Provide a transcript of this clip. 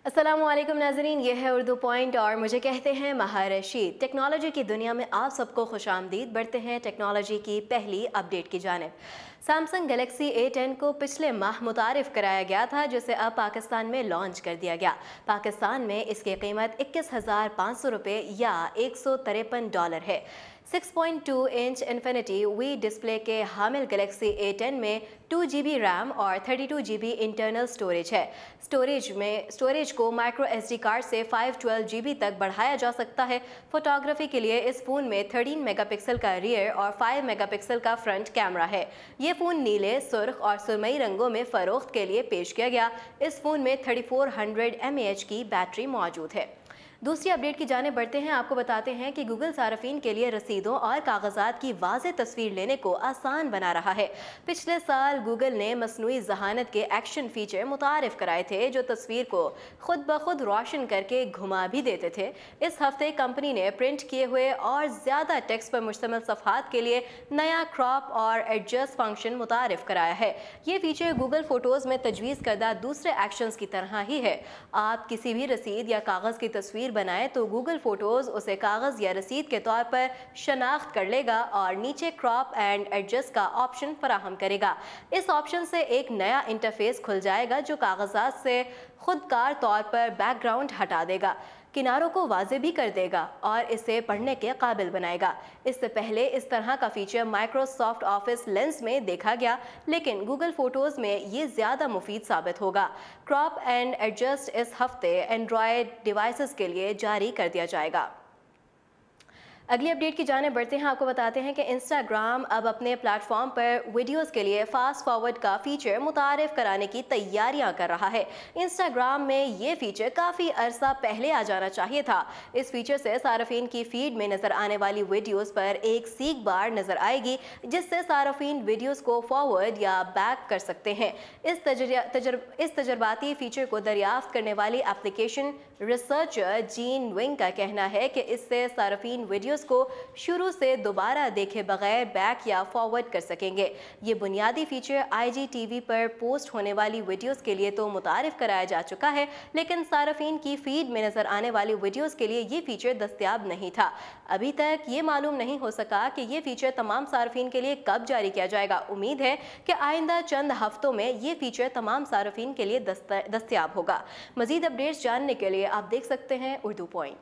अस्सलामुअलैकुम नाज़रीन, ये है उर्दू पॉइंट और मुझे कहते हैं महार रशीद। टेक्नोलॉजी की दुनिया में आप सबको खुशामदीद। बढ़ते हैं टेक्नोलॉजी की पहली अपडेट की जानिब। सैमसंग गैलेक्सी A10 को पिछले माह मुतारिफ कराया गया था, जिसे अब पाकिस्तान में लॉन्च कर दिया गया। पाकिस्तान में इसकी कीमत 21,500 रुपये या $153 है। 6.2 इंच इन्फिनिटी वी डिस्प्ले के हामिल गैलेक्सी A10 में 2 GB रैम और 32 GB इंटरनल स्टोरेज है। स्टोरेज को माइक्रो SD कार्ड से 512 GB तक बढ़ाया जा सकता है। फोटोग्राफी के लिए इस फ़ोन में 13 मेगापिक्सल का रियर और 5 मेगापिक्सल का फ्रंट कैमरा है। ये फ़ोन नीले, सुर्ख और सुरमई रंगों में फ़रोख्त के लिए पेश किया गया। इस फ़ोन में 3400 mAh की बैटरी मौजूद है। दूसरी अपडेट की जाने बढ़ते हैं। आपको बताते हैं कि गूगल सार्फिन के लिए रसीदों और कागजात की वाज़ेह तस्वीर लेने को आसान बना रहा है। पिछले साल गूगल ने मसनूई ज़हानत के एक्शन फीचर मुतारिफ कराए थे, जो तस्वीर को खुद ब खुद रोशन करके घुमा भी देते थे। इस हफ्ते कंपनी ने प्रिंट किए हुए और ज़्यादा टेक्स्ट पर मुश्तमिल सफ़हात के लिए नया क्रॉप और एडजस्ट फंक्शन मुतारिफ कराया है। ये फीचर गूगल फ़ोटोज़ में तजवीज़ करदा दूसरे एक्शंस की तरह ही है। आप किसी भी रसीद या कागज़ की तस्वीर बनाए तो गूगल फोटोज उसे कागज या रसीद के तौर पर शनाख्त कर लेगा और नीचे क्रॉप एंड एडजस्ट का ऑप्शन फराहम करेगा। इस ऑप्शन से एक नया इंटरफेस खुल जाएगा जो कागजात से खुदकार तौर पर बैकग्राउंड हटा देगा, किनारों को वाज़ेह भी कर देगा और इसे पढ़ने के काबिल बनाएगा। इससे पहले इस तरह का फीचर माइक्रोसॉफ्ट ऑफिस लेंस में देखा गया, लेकिन गूगल फोटोज़ में ये ज़्यादा मुफीद साबित होगा। क्रॉप एंड एडजस्ट इस हफ्ते एंड्रॉयड डिवाइसेस के लिए जारी कर दिया जाएगा। अगली अपडेट की जाने बढ़ते हैं। आपको बताते हैं कि इंस्टाग्राम अब अपने प्लेटफॉर्म पर वीडियोस के लिए फास्ट फॉरवर्ड का फीचर मुतारिफ कराने की तैयारियां कर रहा है। इंस्टाग्राम में ये फीचर काफ़ी अरसा पहले आ जाना चाहिए था। इस फीचर से सार्फिन की फीड में नज़र आने वाली वीडियोस पर एक सीख बार नज़र आएगी, जिससे सार्फिन वीडियोस को फॉरवर्ड या बैक कर सकते हैं। इस तजर्बाती फीचर को दरियाफ्त करने वाली एप्लीकेशन रिसर्चर जीन विंग का कहना है कि इससे सार्फिन वीडियोस को शुरू से दोबारा देखे बगैर बैक या फॉरवर्ड कर सकेंगे। ये बुनियादी फीचर IGTV पर पोस्ट होने वाली वीडियोस के लिए तो मुतारिफ कराया जा चुका है, लेकिन सार्फिन की फीड में नजर आने वाली वीडियोस के लिए ये फीचर दस्तयाब नहीं था। अभी तक ये मालूम नहीं हो सका कि ये फीचर तमाम सार्फिन के लिए कब जारी किया जाएगा। उम्मीद है कि आइंदा चंद हफ्तों में ये फीचर तमाम सार्फिन के लिए दस्तयाब होगा। मजीद अपडेट्स जानने के लिए आप देख सकते हैं उर्दू पॉइंट।